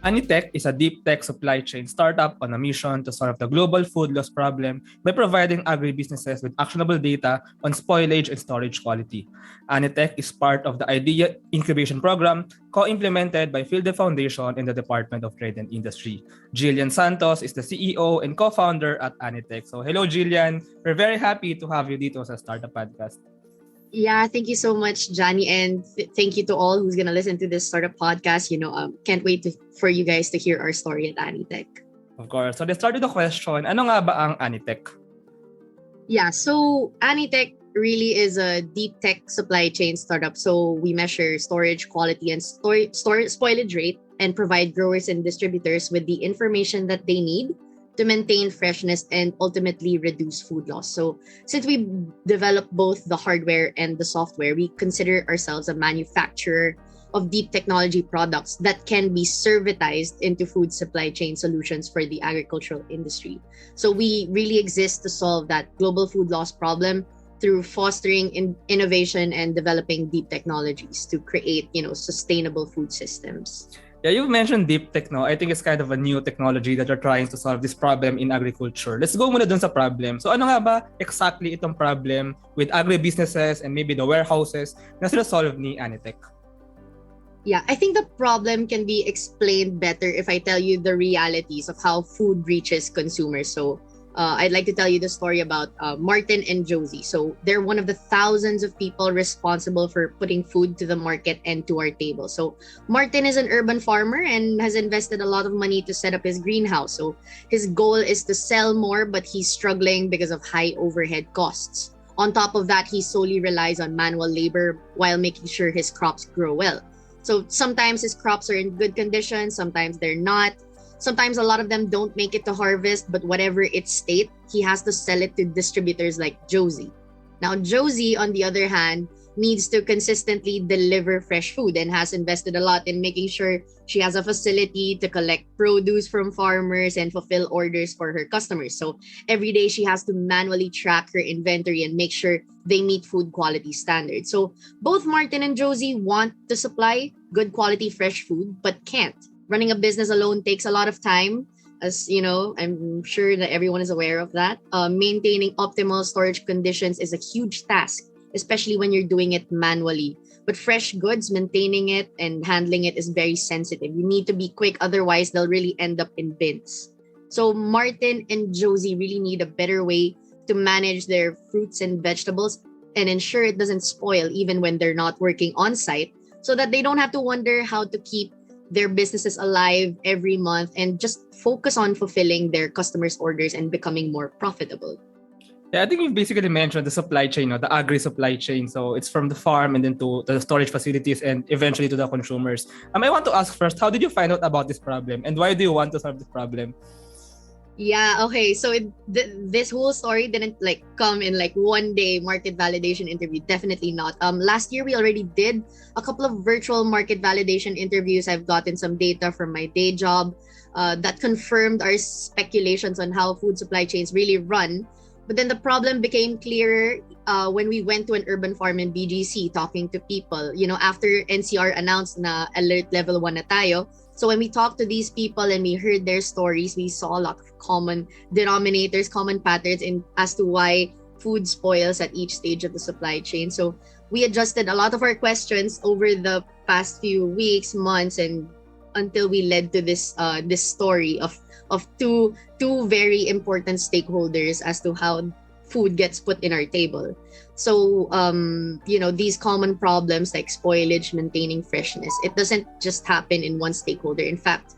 AniTech is a deep tech supply chain startup on a mission to solve the global food loss problem by providing agribusinesses with actionable data on spoilage and storage quality. AniTech is part of the IDEA Incubation Program, co-implemented by PhilDev Foundation in the Department of Trade and Industry. Gillian Santos is the CEO and co-founder at AniTech. So hello, Gillian. We're very happy to have you dito sa Startup Podcast. Yeah, thank you so much, Johnny, and thank you to all who's gonna listen to this startup podcast. Can't wait for you guys to hear our story at AniTech. Of course. So let's start with the question. Ano nga ba ang AniTech? Yeah, so AniTech really is a deep tech supply chain startup. So we measure storage quality and spoilage rate and provide growers and distributors with the information that they need to maintain freshness and ultimately reduce food loss. So since we develop both the hardware and the software, we consider ourselves a manufacturer of deep technology products that can be servitized into food supply chain solutions for the agricultural industry. So we really exist to solve that global food loss problem through fostering innovation and developing deep technologies to create, sustainable food systems. Yeah, you mentioned deep tech, no? I think it's kind of a new technology that you're trying to solve this problem in agriculture. Let's go muna dun sa problem. So ano nga ba exactly itong problem with agribusinesses and maybe the warehouses na sinasolve ni AniTech? Yeah, I think the problem can be explained better if I tell you the realities of how food reaches consumers. So I'd like to tell you the story about Martin and Josie. So they're one of the thousands of people responsible for putting food to the market and to our table. So Martin is an urban farmer and has invested a lot of money to set up his greenhouse. So his goal is to sell more, but he's struggling because of high overhead costs. On top of that, he solely relies on manual labor while making sure his crops grow well. So sometimes his crops are in good condition, sometimes they're not. Sometimes a lot of them don't make it to harvest, but whatever its state, he has to sell it to distributors like Josie. Now, Josie, on the other hand, needs to consistently deliver fresh food and has invested a lot in making sure she has a facility to collect produce from farmers and fulfill orders for her customers. So every day she has to manually track her inventory and make sure they meet food quality standards. So both Martin and Josie want to supply good quality fresh food, but can't. Running a business alone takes a lot of time, as you know, I'm sure that everyone is aware of that. Maintaining optimal storage conditions is a huge task, especially when you're doing it manually. But fresh goods, maintaining it and handling it is very sensitive. You need to be quick, otherwise they'll really end up in bins. So Martin and Josie really need a better way to manage their fruits and vegetables and ensure it doesn't spoil even when they're not working on site, so that they don't have to wonder how to keep their businesses alive every month and just focus on fulfilling their customers' orders and becoming more profitable. Yeah, I think you've basically mentioned the supply chain, the agri-supply chain. So it's from the farm and then to the storage facilities and eventually to the consumers. I want to ask first, how did you find out about this problem and why do you want to solve this problem? Yeah, okay. So this whole story didn't come in one day market validation interview. Definitely not. Last year we already did a couple of virtual market validation interviews. I've gotten some data from my day job that confirmed our speculations on how food supply chains really run. But then the problem became clearer when we went to an urban farm in BGC talking to people. After NCR announced na alert level 1 na tayo. So when we talked to these people and we heard their stories, we saw a lot of common denominators, common patterns as to why food spoils at each stage of the supply chain. So we adjusted a lot of our questions over the past few weeks, months, and until we led to this story of two very important stakeholders as to how food gets put in our table. So these common problems like spoilage, maintaining freshness, it doesn't just happen in one stakeholder. In fact,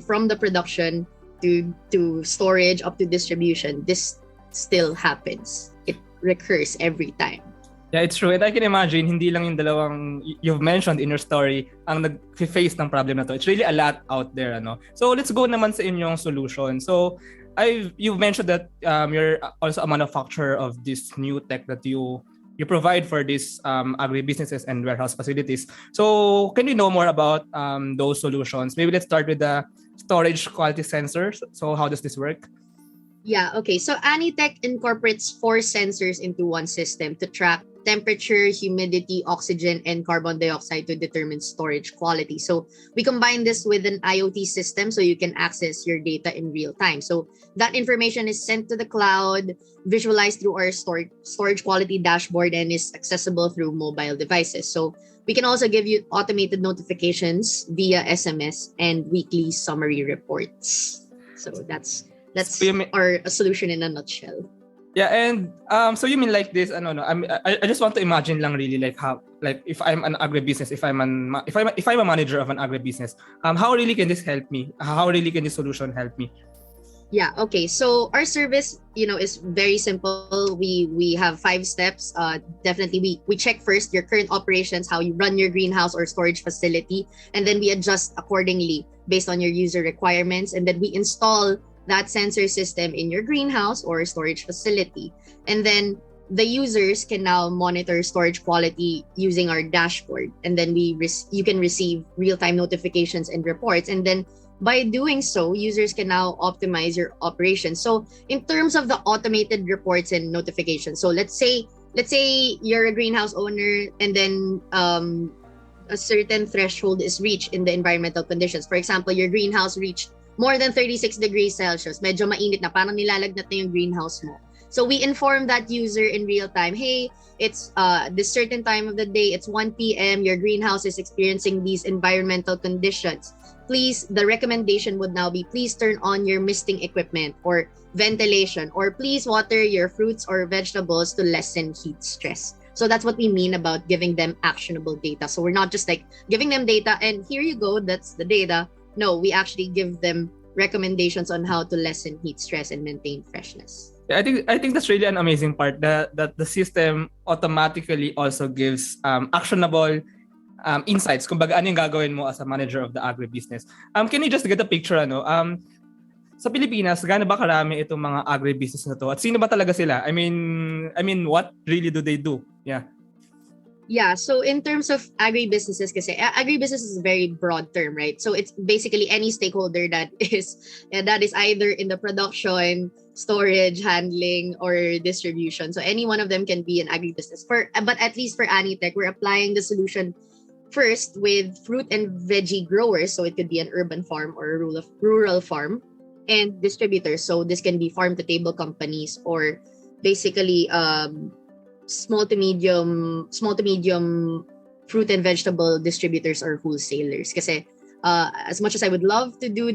from the production to storage up to distribution, this still happens. It recurs every time. Yeah, it's true. And I can imagine, hindi lang yung dalawang you've mentioned in your story ang nag-face ng problem na to. It's really a lot out there, ano? So let's go naman sa inyong solution. So you've mentioned that you're also a manufacturer of this new tech that you provide for these agribusinesses and warehouse facilities. So can you know more about those solutions? Maybe let's start with the storage quality sensors. So how does this work? Yeah, okay. So AniTech incorporates 4 sensors into one system to track temperature, humidity, oxygen, and carbon dioxide to determine storage quality. So we combine this with an IoT system so you can access your data in real time. So that information is sent to the cloud, visualized through our storage quality dashboard, and is accessible through mobile devices. So we can also give you automated notifications via SMS and weekly summary reports. So that's So you mean, our solution in a nutshell. yeah, and so you mean like this? No. I just want to imagine lang really like how, like if I'm an agribusiness, if I'm a manager of an agribusiness, how really can this help me? How really can this solution help me? Yeah, okay. So our service, is very simple. We have 5 steps. Definitely we check first your current operations, how you run your greenhouse or storage facility, and then we adjust accordingly based on your user requirements, and then we install that sensor system in your greenhouse or storage facility. And then the users can now monitor storage quality using our dashboard, and then you can receive real-time notifications and reports, and then by doing so, users can now optimize your operation. So in terms of the automated reports and notifications, so let's say you're a greenhouse owner, and then a certain threshold is reached in the environmental conditions. For example, your greenhouse reached more than 36 degrees Celsius. Medyo mainit na, parang nilalagnat na yung greenhouse mo. So we inform that user in real time, hey, it's this certain time of the day, it's 1 p.m., your greenhouse is experiencing these environmental conditions. Please, the recommendation would now be, please turn on your misting equipment or ventilation, or please water your fruits or vegetables to lessen heat stress. So that's what we mean about giving them actionable data. So we're not just like giving them data and here you go, that's the data. No, we actually give them recommendations on how to lessen heat stress and maintain freshness. Yeah, I think that's really an amazing part that the system automatically also gives actionable insights. Kumbaga, ano yung gagawin mo as a manager of the agribusiness. Can you just get a picture, sa Pilipinas, gaano ba karami itong mga agribusiness na to? At sino ba talaga sila? I mean, what really do they do? Yeah. Yeah, so in terms of agribusinesses, kasi agribusiness is a very broad term, right? So it's basically any stakeholder that is either in the production, storage, handling, or distribution. So any one of them can be an agribusiness. But at least for AniTech, we're applying the solution first with fruit and veggie growers. So it could be an urban farm or a rural farm, and distributors. So this can be farm to table companies or basically small to medium fruit and vegetable distributors or wholesalers. Kasi as much as I would love to do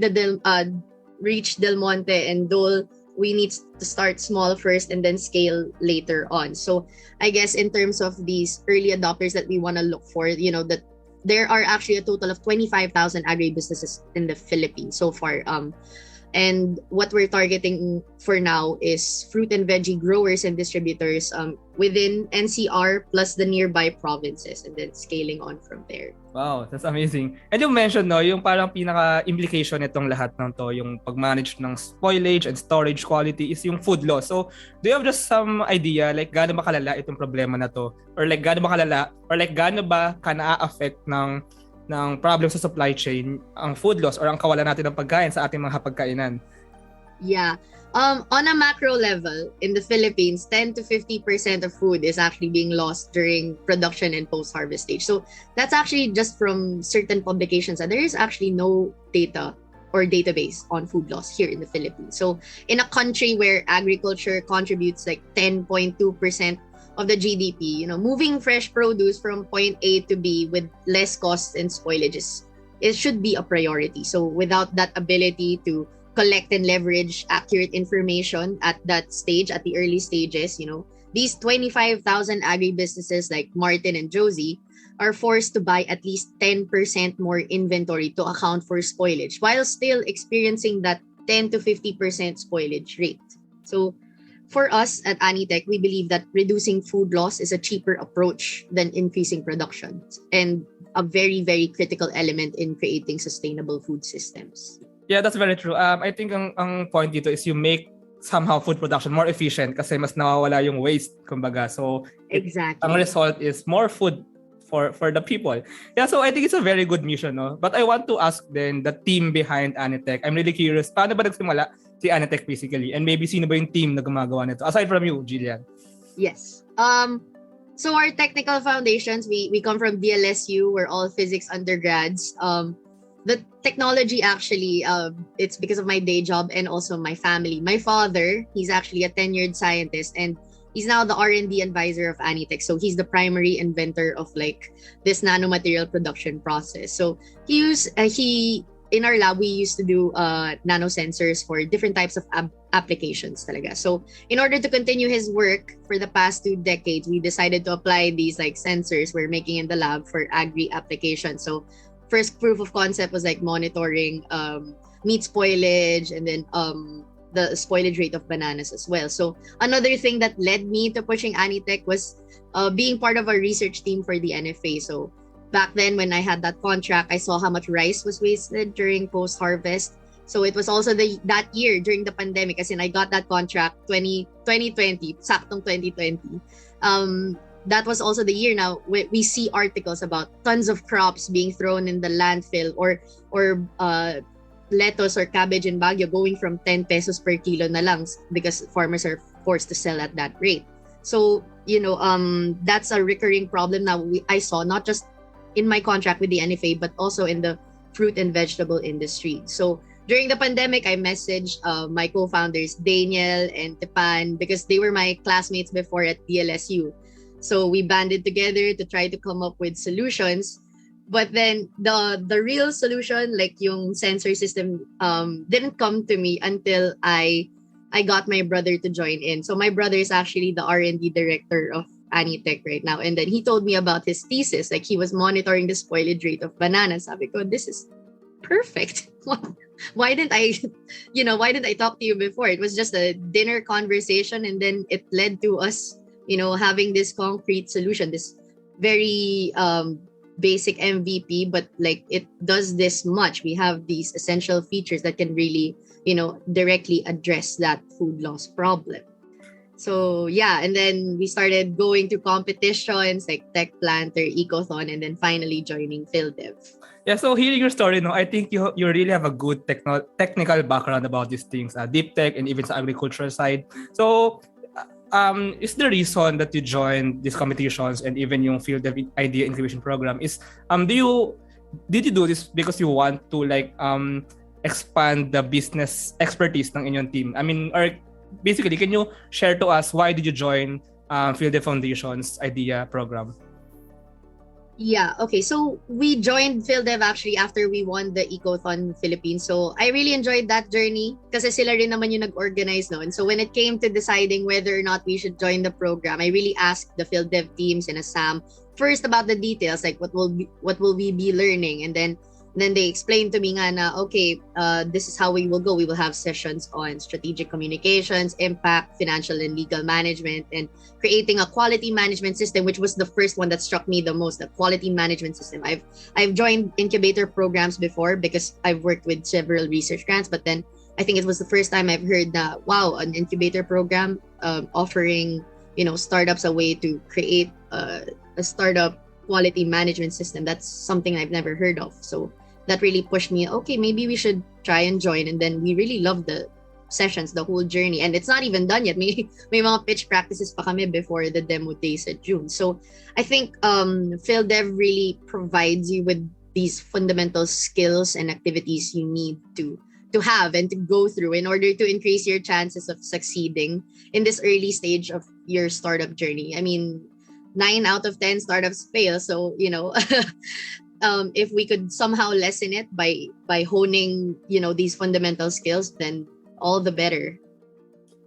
reach Del Monte and Dole, we need to start small first and then scale later on. So I guess in terms of these early adopters that we want to look for, that there are actually a total of 25,000 agribusinesses in the Philippines so far. And what we're targeting for now is fruit and veggie growers and distributors within NCR plus the nearby provinces, and then scaling on from there. Wow, that's amazing. And you mentioned, yung parang pinaka-implication nitong lahat ng to, yung pag-manage ng spoilage and storage quality is yung food loss. So, do you have just some idea like gaano ba kalala itong problema na to? Or like gaano ba kalala? Or like gaano ba ka-na-affect ng problem sa supply chain ang food loss or ang kawalan natin ng pagkain sa ating mga hapagkainan? Yeah. On a macro level, in the Philippines, 10 to 50% of food is actually being lost during production and post-harvest stage. So that's actually just from certain publications. There is actually no data or database on food loss here in the Philippines. So in a country where agriculture contributes like 10.2% of the GDP, moving fresh produce from point A to B with less costs and spoilages, it should be a priority. So without that ability to collect and leverage accurate information at that stage, at the early stages, these 25,000 agribusinesses like Martin and Josie are forced to buy at least 10% more inventory to account for spoilage while still experiencing that 10 to 50% spoilage rate. So for us at AniTech, we believe that reducing food loss is a cheaper approach than increasing production and a very, very critical element in creating sustainable food systems. Yeah, that's very true. I think ang point dito is you make somehow food production more efficient kasi mas nawawala yung waste, kumbaga. So, exactly. Ang result is more food for the people. Yeah, so I think it's a very good mission, no? But I want to ask then the team behind AniTech. I'm really curious, paano ba nagsimula si AniTech basically? And maybe sino ba yung team na gumagawa nito? Aside from you, Gillian. Yes. So our technical foundations, we come from DLSU. We're all physics undergrads. The technology actually, it's because of my day job and also my family. My father, he's actually a tenured scientist, and he's now the R&D advisor of AniTech. So he's the primary inventor of like this nanomaterial production process. So he in our lab, we used to do nanosensors for different types of applications talaga. So in order to continue his work for the past 2 decades, we decided to apply these like sensors we're making in the lab for agri applications. So first proof of concept was like monitoring meat spoilage, and then the spoilage rate of bananas as well. So another thing that led me to pushing AniTech was being part of a research team for the NFA. So back then when I had that contract, I saw how much rice was wasted during post-harvest. So it was also that year during the pandemic, as in I got that contract 2020, saktong 2020. That was also the year now we see articles about tons of crops being thrown in the landfill, or lettuce or cabbage in Baguio going from 10 pesos per kilo na lang because farmers are forced to sell at that rate. So, that's a recurring problem now I saw, not just in my contract with the NFA, but also in the fruit and vegetable industry. So during the pandemic, I messaged my co-founders, Daniel and Tepan, because they were my classmates before at DLSU. So we banded together to try to come up with solutions. But then the real solution, like yung sensor system, didn't come to me until I got my brother to join in. So my brother is actually the R&D director of AniTech right now. And then he told me about his thesis. Like he was monitoring the spoilage rate of bananas. Sabi ko, this is perfect. Why didn't I talk to you before? It was just a dinner conversation, and then it led to us, having this concrete solution, this very basic MVP, but like it does this much. We have these essential features that can really, directly address that food loss problem. So yeah, and then we started going to competitions like Tech Planter, Ecothon, and then finally joining PhilDev. Yeah, so hearing your story, I think you really have a good technical background about these things, deep tech and even sa agricultural side. So, is the reason that you joined these competitions and even yung PhilDev IDEA Incubation Program is, did you do this because you want to like expand the business expertise ng inyong team? I mean, or basically, can you share to us why did you join PhilDev Foundation's IDEA program? Yeah, okay. So we joined PhilDev actually after we won the Ecothon Philippines. So I really enjoyed that journey kasi sila rin naman yung nag-organize noon. So when it came to deciding whether or not we should join the program, I really asked the PhilDev teams and Sam first about the details, like what will we be learning, and then they explained to me nga na, okay, this is how we will go. We will have sessions on strategic communications, impact, financial and legal management, and creating a quality management system, which was the first one that struck me the most, the quality management system. I've joined incubator programs before because I've worked with several research grants, but then I think it was the first time I've heard that, wow, an incubator program offering, startups a way to create a startup quality management system. That's something I've never heard of. So that really pushed me, okay, maybe we should try and join. And then we really loved the sessions, the whole journey. And it's not even done yet. May mga pitch practices pa kami before the demo days at June. So I think PhilDev really provides you with these fundamental skills and activities you need to have and to go through in order to increase your chances of succeeding in this early stage of your startup journey. I mean, 9 out of 10 startups fail. So, if we could somehow lessen it by honing, these fundamental skills, then all the better.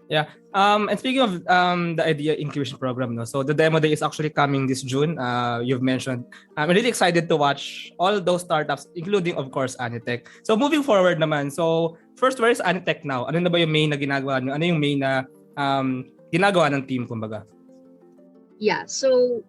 Yeah. And speaking of the IDEA Incubation Program, so the demo day is actually coming this June. You've mentioned. I'm really excited to watch all those startups, including, of course, AniTech. So moving forward naman, so first, where is AniTech now? Ano na ba yung main na ginagawa nyo? Ano yung main na ginagawa ng team, kumbaga? Yeah, so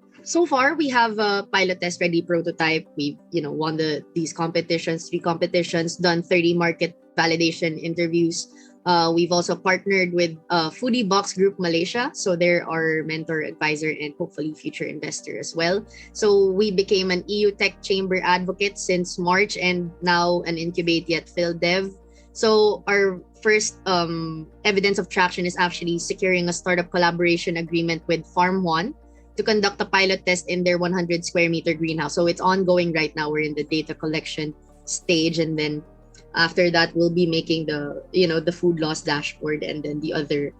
far we have a pilot test ready prototype. We've won these competitions, 3 competitions, done 30 market validation interviews. We've also partnered with Foodie Box Group Malaysia, so they're our mentor, advisor, and hopefully future investor as well. So we became an EU Tech Chamber advocate since March, and now an incubate at PhilDev. So our first evidence of traction is actually securing a startup collaboration agreement with Farm One to conduct a pilot test in their 100 square meter greenhouse. So it's ongoing right now. We're in the data collection stage, and then after that we'll be making the food loss dashboard and then the other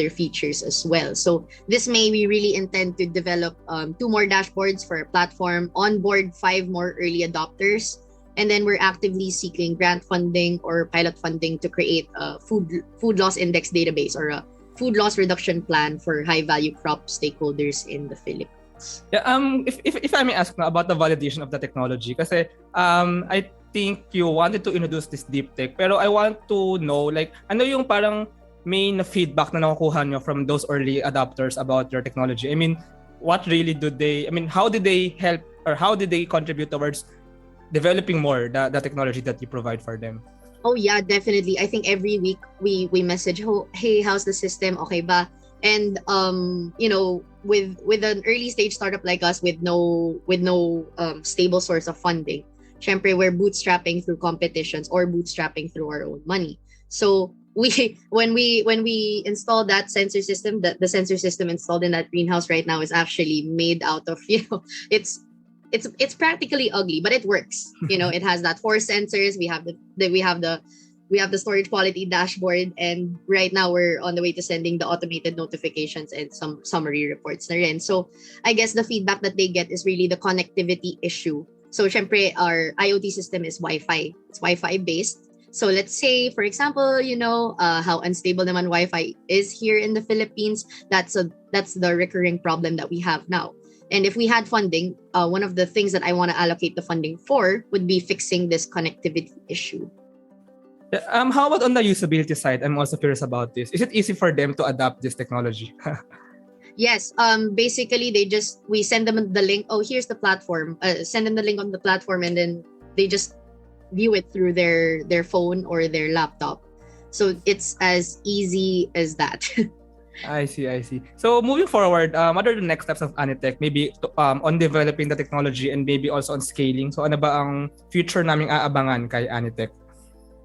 features as well. So this May we really intend to develop 2 more dashboards for our platform, onboard 5 more early adopters, and then we're actively seeking grant funding or pilot funding to create a food loss index database or a food loss reduction plan for high value crop stakeholders in the Philippines. Yeah, if I may ask na about the validation of the technology, kasi I think you wanted to introduce this deep tech, pero I want to know like ano yung parang main feedback na nakukuha nyo from those early adopters about your technology. I mean, what really how did they help or how did they contribute towards developing more the technology that you provide for them? Oh yeah, definitely. I think every week we message, oh, hey, how's the system? Okay ba? And with an early stage startup like us with no stable source of funding, syempre we're bootstrapping through competitions or bootstrapping through our own money. So when we install that sensor system, the sensor system installed in that greenhouse right now is actually made out of it's practically ugly, but it works. It has that 4 sensors. We have the storage quality dashboard, and right now we're on the way to sending the automated notifications and some summary reports na rin. So I guess the feedback that they get is really the connectivity issue. So syempre our IoT system is Wi-Fi. It's Wi-Fi based. So let's say, for example, how unstable naman Wi-Fi is here in the Philippines. That's the recurring problem that we have now. And if we had funding, one of the things that I want to allocate the funding for would be fixing this connectivity issue. How about on the usability side? I'm also curious about this. Is it easy for them to adopt this technology? Yes. Basically, we send them the link. Oh, here's the platform. Send them the link on the platform, and then they just view it through their phone or their laptop. So it's as easy as that. I see. So moving forward, what are the next steps of AniTech? Maybe on developing the technology and maybe also on scaling. So ano ba ang future naming aabangan kay AniTech?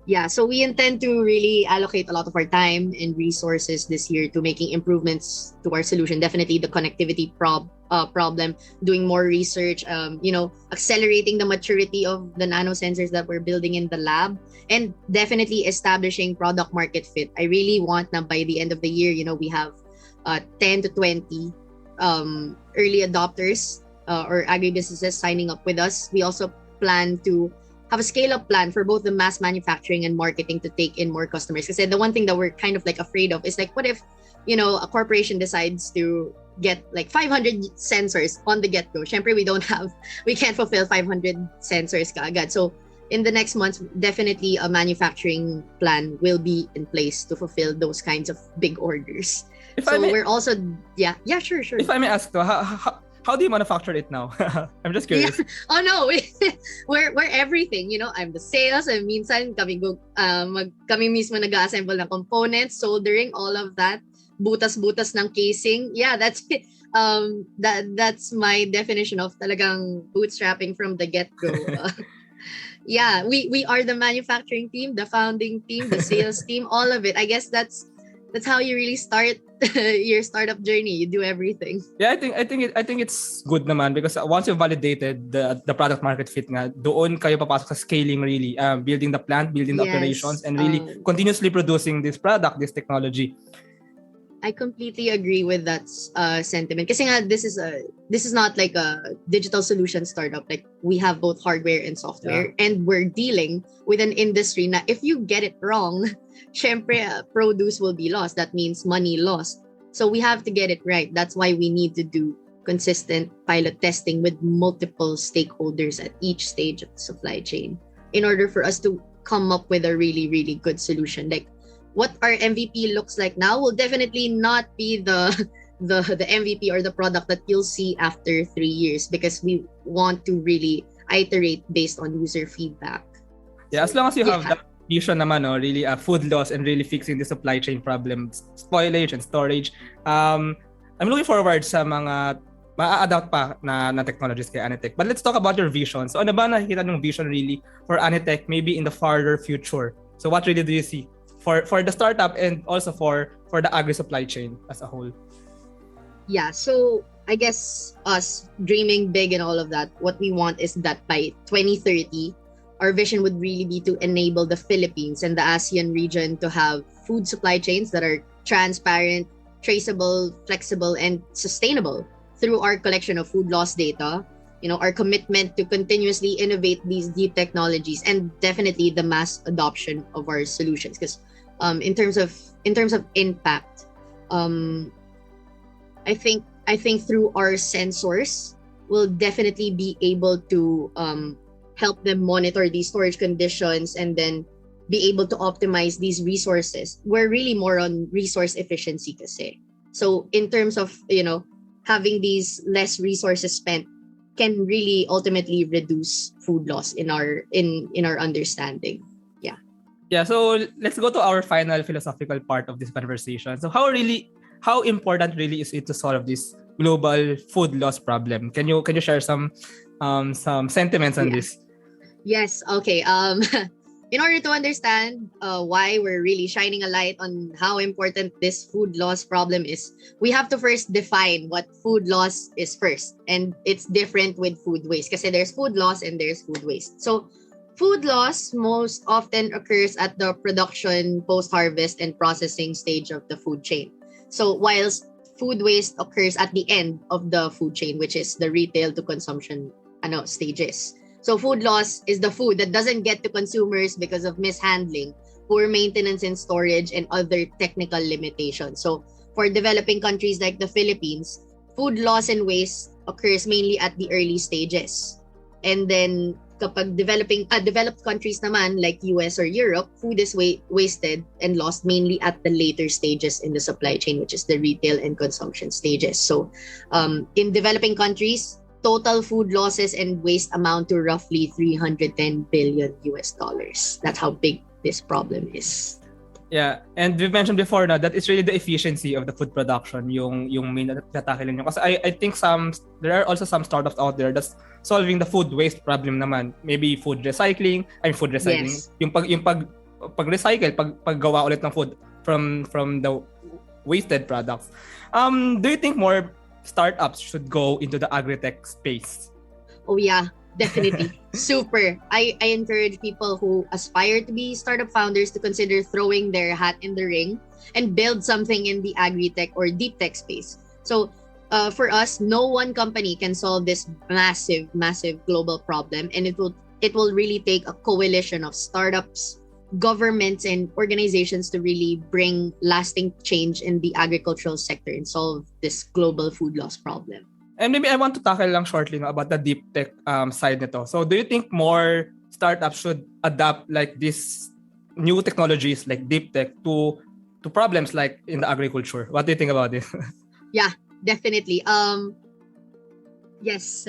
Yeah, so we intend to really allocate a lot of our time and resources this year to making improvements to our solution. Definitely the connectivity problem, doing more research, accelerating the maturity of the nano sensors that we're building in the lab, and definitely establishing product market fit. I really want na by the end of the year, we have 10 to 20 early adopters or agribusinesses signing up with us. We also plan to have a scale-up plan for both the mass manufacturing and marketing to take in more customers. Because the one thing that we're kind of like afraid of is like, what if, a corporation decides to get like 500 sensors on the get-go? Syempre, we can't fulfill 500 sensors kaagad. So in the next months, definitely a manufacturing plan will be in place to fulfill those kinds of big orders. We're also, sure. If I may ask, how do you manufacture it now? I'm just curious. Yeah. Oh no, we're everything. I'm the sales, and minsan kami mismo nag-assemble ng components, soldering, all of that, butas-butas ng casing. Yeah, that's it. That's my definition of talagang bootstrapping from the get-go. Yeah, we are the manufacturing team, the founding team, the sales team, all of it. I guess that's how you really start your startup journey. You do everything. Yeah, I think it's good naman because once you validated the product market fit nga, doon kayo papasok sa scaling really, building the plant, building the operations, and really continuously producing this product, this technology. I completely agree with that sentiment. Kasi nga, this is not like a digital solution startup. Like we have both hardware and software, and we're dealing with an industry na if you get it wrong, syempre produce will be lost. That means money lost. So we have to get it right. That's why we need to do consistent pilot testing with multiple stakeholders at each stage of the supply chain in order for us to come up with a really, really good solution. Like what our MVP looks like now will definitely not be the MVP or the product that you'll see after 3 years, because we want to really iterate based on user feedback. Yeah, as long as you have that vision naman, really food loss and really fixing the supply chain problems, spoilage and storage. I'm looking forward sa mga ma-adapt pa na technologies kay AniTech. But let's talk about your vision. So ano ba nakikita ng vision really for AniTech maybe in the farther future? So what really do you see for the startup and also for the agri-supply chain as a whole? Yeah, so I guess us dreaming big and all of that, what we want is that by 2030, our vision would really be to enable the Philippines and the ASEAN region to have food supply chains that are transparent, traceable, flexible, and sustainable through our collection of food loss data, our commitment to continuously innovate these deep technologies, and definitely the mass adoption of our solutions. Because in terms of impact, I think through our sensors, we'll definitely be able to help them monitor these storage conditions and then be able to optimize these resources. We're really more on resource efficiency kasi. So in terms of, having these less resources spent can really ultimately reduce food loss in our understanding. Yeah. Yeah, so let's go to our final philosophical part of this conversation. So how important really is it to solve this global food loss problem? Can you share some sentiments on this? Yes. Okay. In order to understand why we're really shining a light on how important this food loss problem is, we have to first define what food loss is first. And it's different with food waste because there's food loss and there's food waste. So food loss most often occurs at the production, post-harvest, and processing stage of the food chain. So whilst food waste occurs at the end of the food chain, which is the retail to consumption stages. So food loss is the food that doesn't get to consumers because of mishandling, poor maintenance and storage, and other technical limitations. So for developing countries like the Philippines, food loss and waste occurs mainly at the early stages. And then kapag developed countries naman like US or Europe, food is wasted and lost mainly at the later stages in the supply chain, which is the retail and consumption stages. So in developing countries, total food losses and waste amount to roughly $310 billion US. That's how big this problem is. Yeah, and we've mentioned before na that it's really the efficiency of the food production yung main tatakilin nyo. Kasi I think there are also some startups out there that's solving the food waste problem naman. Maybe food recycling. Yes. Yung pag-recycle, paggawa ulit ng food from the wasted products. Do you think more startups should go into the agritech space? Oh yeah, definitely. Super. I encourage people who aspire to be startup founders to consider throwing their hat in the ring and build something in the agritech or deep tech space. So for us, no one company can solve this massive global problem, and it will really take a coalition of startups, governments, and organizations to really bring lasting change in the agricultural sector and solve this global food loss problem. And maybe I want to tackle lang shortly about the deep tech side nito. So do you think more startups should adapt like these new technologies like deep tech to problems like in the agriculture? What do you think about this? Yeah, definitely. Yes.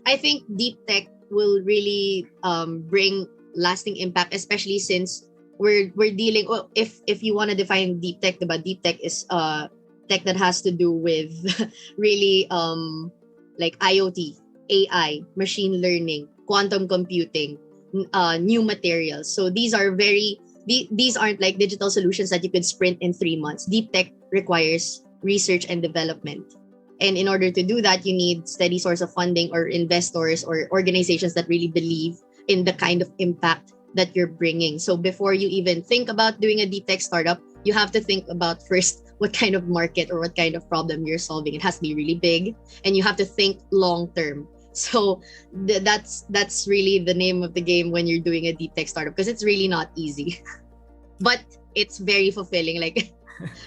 I think deep tech will really bring lasting impact, especially since we're dealing. Well, if you want to define deep tech, deep tech is tech that has to do with really like IoT, AI, machine learning, quantum computing, new materials. So these aren't like digital solutions that you could sprint in 3 months. Deep tech requires research and development. And in order to do that, you need steady source of funding or investors or organizations that really believe in the kind of impact that you're bringing. So before you even think about doing a deep tech startup, you have to think about first what kind of market or what kind of problem you're solving. It has to be really big, and you have to think long term. So that's really the name of the game when you're doing a deep tech startup, because it's really not easy, but it's very fulfilling. Like,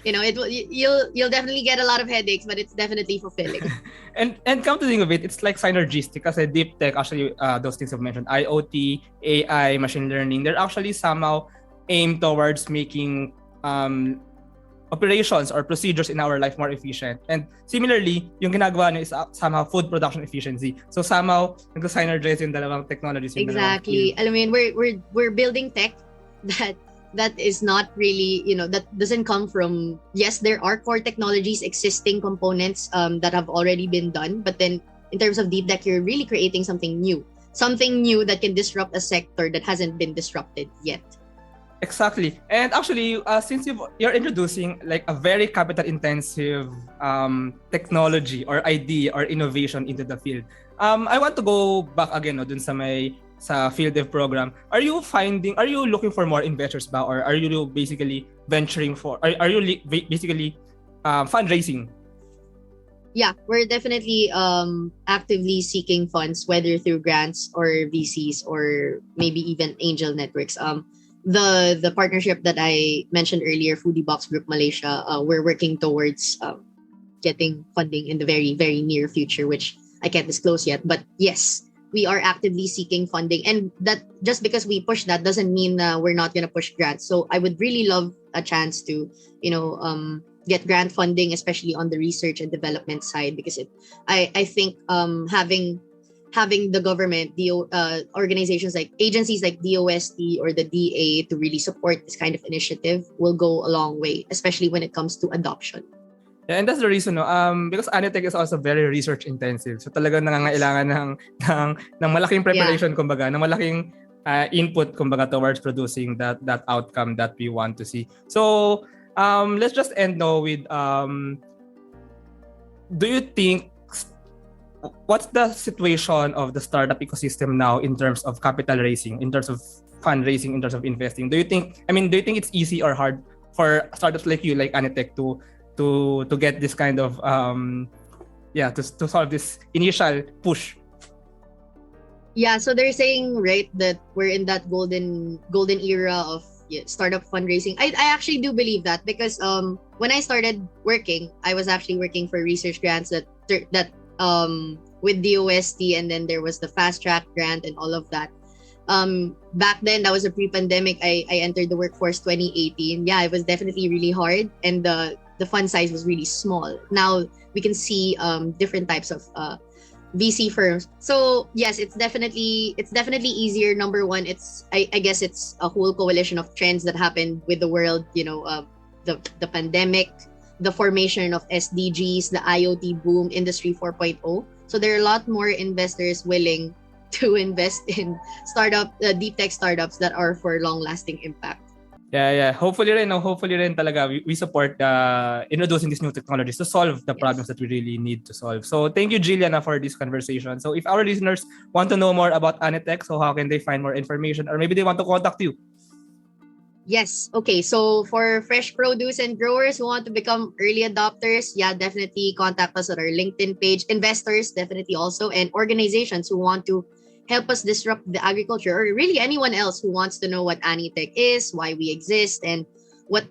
you'll definitely get a lot of headaches, but it's definitely fulfilling. and come to think of it, it's like synergistic kasi deep tech actually those things I've mentioned, IoT, AI, machine learning, they're actually somehow aimed towards making operations or procedures in our life more efficient. And similarly, yung ginagawa niya is somehow food production efficiency. So somehow nag-synergize yung dalawang technologies. Yung exactly. I mean, we're building tech that is not really, that doesn't come from, yes, there are core technologies, existing components that have already been done. But then in terms of deep tech, you're really creating something new that can disrupt a sector that hasn't been disrupted yet. Exactly. And actually, since you're introducing like a very capital intensive technology or idea or innovation into the field, I want to go back again no, dun sa PhilDev program. Are you looking for more investors ba, or are you basically venturing for, are you basically fundraising? Yeah, we're definitely actively seeking funds, whether through grants or VCs or maybe even angel networks. The partnership that I mentioned earlier, Foodie Box Group Malaysia, we're working towards getting funding in the very very near future, which I can't disclose yet. But yes, we are actively seeking funding, and that just because we push that doesn't mean we're not gonna push grants. So I would really love a chance to, get grant funding, especially on the research and development side, because I think having the government, the organizations like agencies like DOST or the DA to really support this kind of initiative will go a long way, especially when it comes to adoption. Yeah, and that's the reason, no? Because AniTech is also very research intensive. So talagang nangangailangan ng malaking preparation, kumbaga, ng malaking input, kumbaga, towards producing that outcome that we want to see. So, let's just end now with, do you think, what's the situation of the startup ecosystem now in terms of capital raising, in terms of fundraising, in terms of investing? Do you think it's easy or hard for startups like you, like AniTech, to get this kind of to solve this initial push? Yeah, so they're saying, right, that we're in that golden era of startup fundraising. I actually do believe that, because when I started working, I was actually working for research grants that with DOST, and then there was the fast track grant and all of that. Back then, that was a pre-pandemic. I entered the workforce 2018. Yeah, it was definitely really hard, and the fund size was really small. Now we can see different types of VC firms. So yes, it's definitely easier. Number one, I guess it's a whole coalition of trends that happened with the world. The pandemic, the formation of SDGs, the IoT boom, Industry 4.0. So there are a lot more investors willing to invest in deep tech startups that are for long-lasting impact. Yeah. Hopefully rin talaga we support introducing these new technologies to solve the problems that we really need to solve. So thank you, Gillian, for this conversation. So if our listeners want to know more about AniTech, so how can they find more information, or maybe they want to contact you? Yes. Okay. So for fresh produce and growers who want to become early adopters, yeah, definitely contact us at our LinkedIn page. Investors, definitely also, and organizations who want to help us disrupt the agriculture, or really anyone else who wants to know what AniTech is, why we exist, and what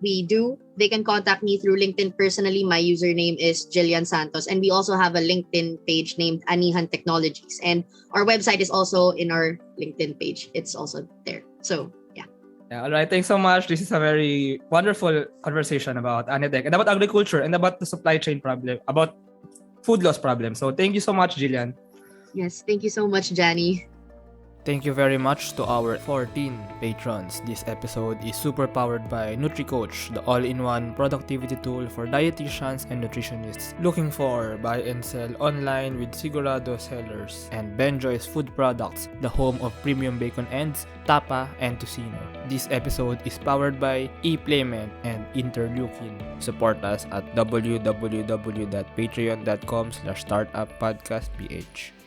we do, they can contact me through LinkedIn personally. My username is Gillian Santos, and we also have a LinkedIn page named Anihan Technologies, and our website is also in our LinkedIn page. It's also there. So yeah, all right. Thanks so much. This is a very wonderful conversation about AniTech and about agriculture and about the supply chain problem, about food loss problem. So thank you so much, Gillian. Yes, thank you so much, Jani. Thank you very much to our 14 patrons. This episode is super powered by NutriCoach, the all-in-one productivity tool for dietitians and nutritionists looking for buy and sell online with Sigurado sellers, and Benjoy's Food Products, the home of premium bacon ends, tapa, and tocino. This episode is powered by ePlayment and Interleukin. Support us at www.patreon.com/startuppodcastph.